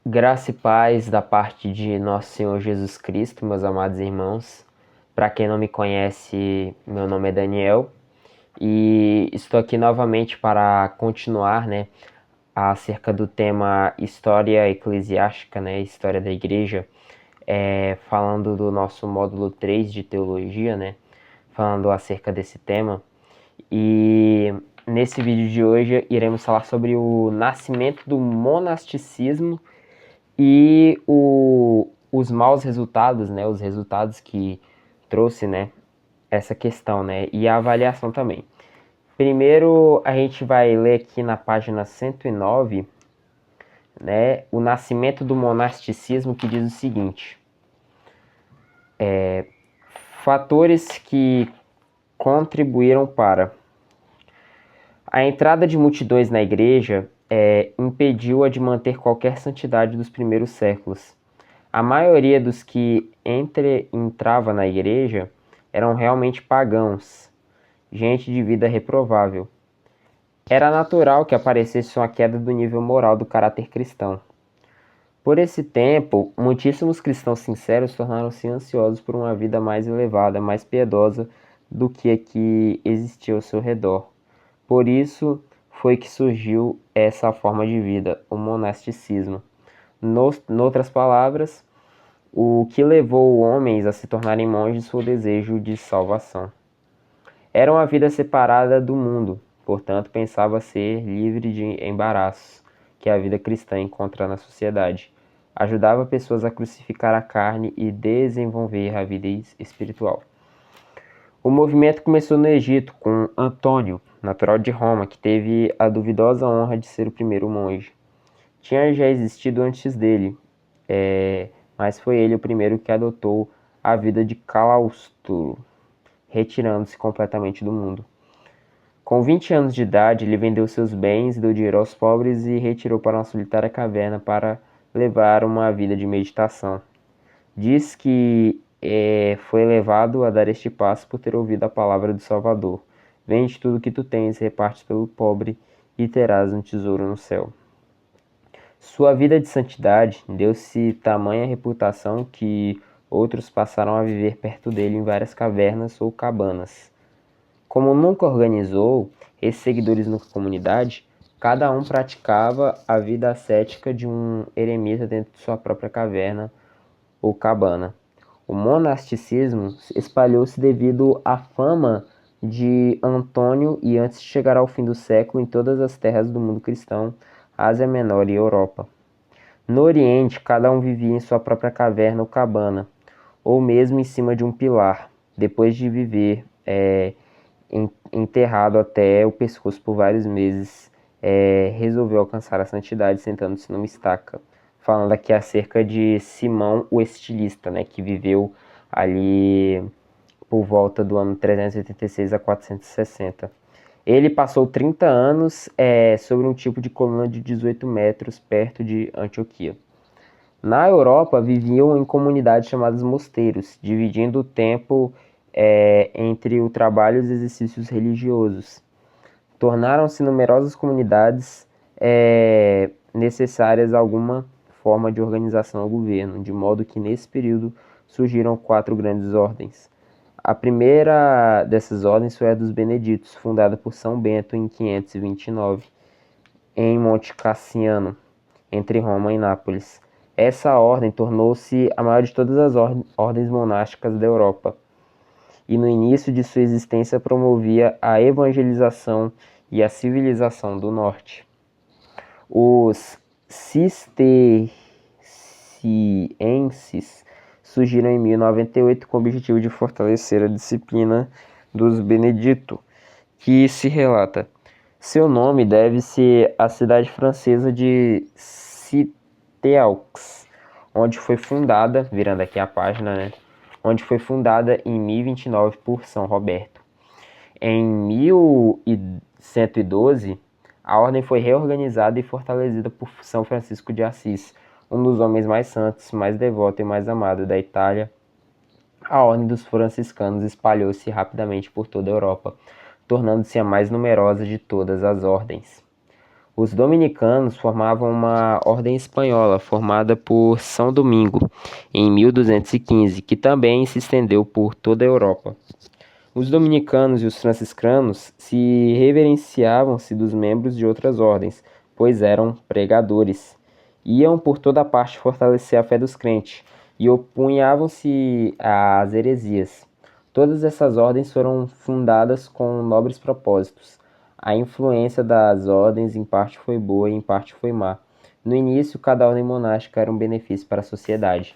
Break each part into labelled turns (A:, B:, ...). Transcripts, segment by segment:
A: Graça e paz da parte de nosso Senhor Jesus Cristo, meus amados irmãos. Para quem não me conhece, meu nome é Daniel e estou aqui novamente para continuar, acerca do tema História Eclesiástica, História da Igreja, falando do nosso módulo 3 de Teologia, falando acerca desse tema. E nesse vídeo de hoje iremos falar sobre o nascimento do monasticismo e os maus resultados, os resultados que trouxe, essa questão, e a avaliação também. Primeiro, a gente vai ler aqui na página 109, o nascimento do monasticismo, que diz o seguinte: fatores que contribuíram para a entrada de multidões na igreja impediu-a de manter qualquer santidade dos primeiros séculos. A maioria dos que entrava na igreja eram realmente pagãos, gente de vida reprovável. Era natural que aparecesse uma queda do nível moral do caráter cristão. Por esse tempo, muitíssimos cristãos sinceros tornaram-se ansiosos por uma vida mais elevada, mais piedosa do que a que existia ao seu redor. Por isso foi que surgiu essa forma de vida, o monasticismo. Noutras palavras, o que levou homens a se tornarem monges foi o desejo de salvação. Era uma vida separada do mundo, portanto pensava ser livre de embaraços que a vida cristã encontra na sociedade. Ajudava pessoas a crucificar a carne e desenvolver a vida espiritual. O movimento começou no Egito com Antônio, natural de Roma, que teve a duvidosa honra de ser o primeiro monge. Tinha já existido antes dele, mas foi ele o primeiro que adotou a vida de claustro, retirando-se completamente do mundo. Com 20 anos de idade, ele vendeu seus bens, deu dinheiro aos pobres e retirou para uma solitária caverna para levar uma vida de meditação. Diz que foi levado a dar este passo por ter ouvido a palavra do Salvador. Vende tudo o que tu tens, reparte pelo pobre e terás um tesouro no céu. Sua vida de santidade deu-se tamanha reputação que outros passaram a viver perto dele em várias cavernas ou cabanas. Como nunca organizou esses seguidores na comunidade, cada um praticava a vida ascética de um eremita dentro de sua própria caverna ou cabana. O monasticismo espalhou-se devido à fama de Antônio e antes de chegar ao fim do século em todas as terras do mundo cristão, Ásia Menor e Europa. No Oriente, cada um vivia em sua própria caverna ou cabana, ou mesmo em cima de um pilar, depois de viver enterrado até o pescoço por vários meses, resolveu alcançar a santidade sentando-se numa estaca. Falando aqui acerca de Simão o Estilista, que viveu ali por volta do ano 386 a 460. Ele passou 30 anos sobre um tipo de coluna de 18 metros perto de Antioquia. Na Europa, viviam em comunidades chamadas mosteiros, dividindo o tempo entre o trabalho e os exercícios religiosos. Tornaram-se numerosas comunidades necessárias a alguma forma de organização ao governo, de modo que nesse período surgiram 4 grandes ordens. A primeira dessas ordens foi a dos Beneditos, fundada por São Bento em 529, em Monte Cassiano, entre Roma e Nápoles. Essa ordem tornou-se a maior de todas as ordens monásticas da Europa, e no início de sua existência promovia a evangelização e a civilização do norte. Os cistercienses surgiram em 1098 com o objetivo de fortalecer a disciplina dos Benedito, que se relata. Seu nome deve-se à cidade francesa de Citeaux, onde foi fundada, virando aqui a página, onde foi fundada em 1029 por São Roberto. Em 1112, a ordem foi reorganizada e fortalecida por São Francisco de Assis, um dos homens mais santos, mais devoto e mais amado da Itália. A ordem dos franciscanos espalhou-se rapidamente por toda a Europa, tornando-se a mais numerosa de todas as ordens. Os dominicanos formavam uma ordem espanhola formada por São Domingo em 1215, que também se estendeu por toda a Europa. Os dominicanos e os franciscanos se reverenciavam-se dos membros de outras ordens, pois eram pregadores. Iam por toda parte fortalecer a fé dos crentes e opunhavam-se às heresias. Todas essas ordens foram fundadas com nobres propósitos. A influência das ordens em parte foi boa e em parte foi má. No início, cada ordem monástica era um benefício para a sociedade.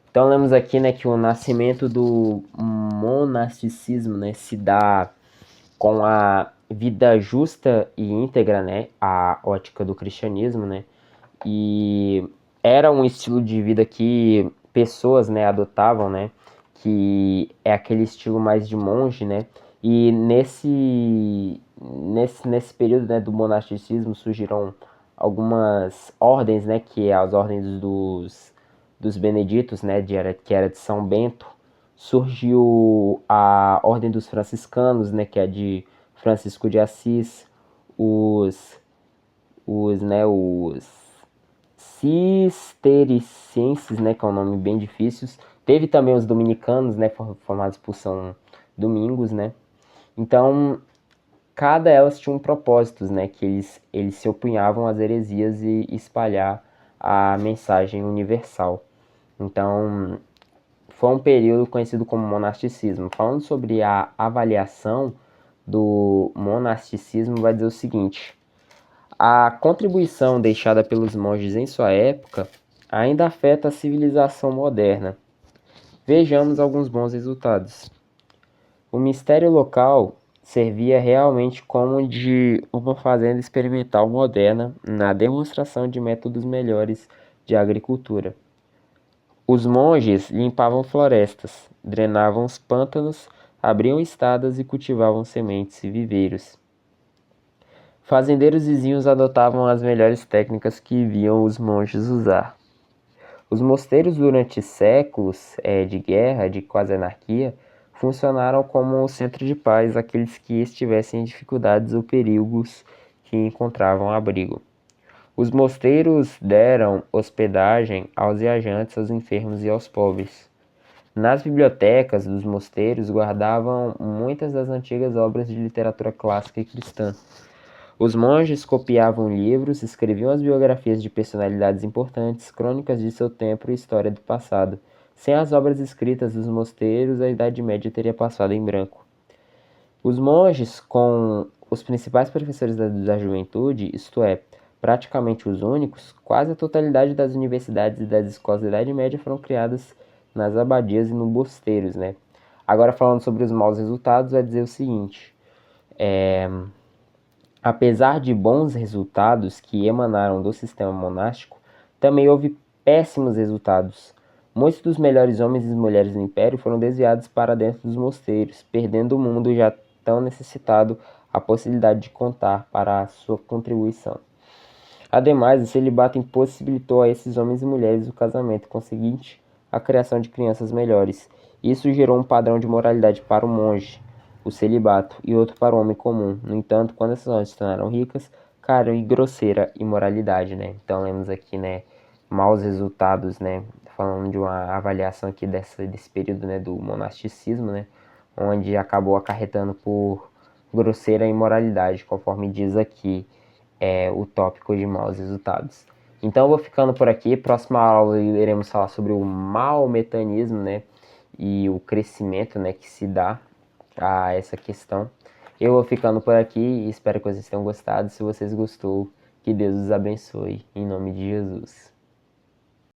A: Então, lemos aqui, né, que o nascimento do monasticismo, né, se dá com a vida justa e íntegra, né, a ótica do cristianismo, né, e era um estilo de vida que pessoas, né, adotavam, né, que é aquele estilo mais de monge, né, e nesse período, né, do monasticismo surgiram algumas ordens, né, que é as ordens dos beneditos, né, que era de São Bento. Surgiu a ordem dos franciscanos, né, que é de Francisco de Assis, os cistercienses, né, que é um nome bem difícil. Teve também os dominicanos, né, formados por São Domingos, né. Então, cada elas tinha um propósito, né, que eles se opunhavam às heresias e espalhar a mensagem universal. Então, foi um período conhecido como monasticismo. Falando sobre a avaliação do monasticismo, vai dizer o seguinte: a contribuição deixada pelos monges em sua época ainda afeta a civilização moderna. Vejamos alguns bons resultados. O mistério local servia realmente como de uma fazenda experimental moderna na demonstração de métodos melhores de agricultura. Os monges limpavam florestas, drenavam os pântanos, abriam estradas e cultivavam sementes e viveiros. Fazendeiros vizinhos adotavam as melhores técnicas que viam os monges usar. Os mosteiros, durante séculos de guerra, de quase anarquia, funcionaram como um centro de paz àqueles que estivessem em dificuldades ou perigos que encontravam abrigo. Os mosteiros deram hospedagem aos viajantes, aos enfermos e aos pobres. Nas bibliotecas dos mosteiros guardavam muitas das antigas obras de literatura clássica e cristã. Os monges copiavam livros, escreviam as biografias de personalidades importantes, crônicas de seu tempo e história do passado. Sem as obras escritas dos mosteiros, a Idade Média teria passado em branco. Os monges, com os principais professores da juventude, isto é, praticamente os únicos, quase a totalidade das universidades e das escolas da Idade Média foram criadas nas abadias e nos mosteiros, né? Agora, falando sobre os maus resultados, vai dizer o seguinte: apesar de bons resultados que emanaram do sistema monástico, também houve péssimos resultados. Muitos dos melhores homens e mulheres do império foram desviados para dentro dos mosteiros, perdendo o mundo já tão necessitado a possibilidade de contar para a sua contribuição. Ademais, o celibato impossibilitou a esses homens e mulheres o casamento, conseguinte a criação de crianças melhores. Isso gerou um padrão de moralidade para o monge, o celibato, e outro para o homem comum. No entanto, quando essas ordens se tornaram ricas, caiu em grosseira imoralidade, né? Então, lemos aqui, né, maus resultados, né? Falando de uma avaliação aqui desse período, né, do monasticismo, né? Onde acabou acarretando por grosseira imoralidade, conforme diz aqui o tópico de maus resultados. Então eu vou ficando por aqui. Próxima aula iremos falar sobre o maometanismo, né, e o crescimento, né, que se dá a essa questão. Eu vou ficando por aqui e espero que vocês tenham gostado. Se vocês gostou, que Deus os abençoe em nome de Jesus.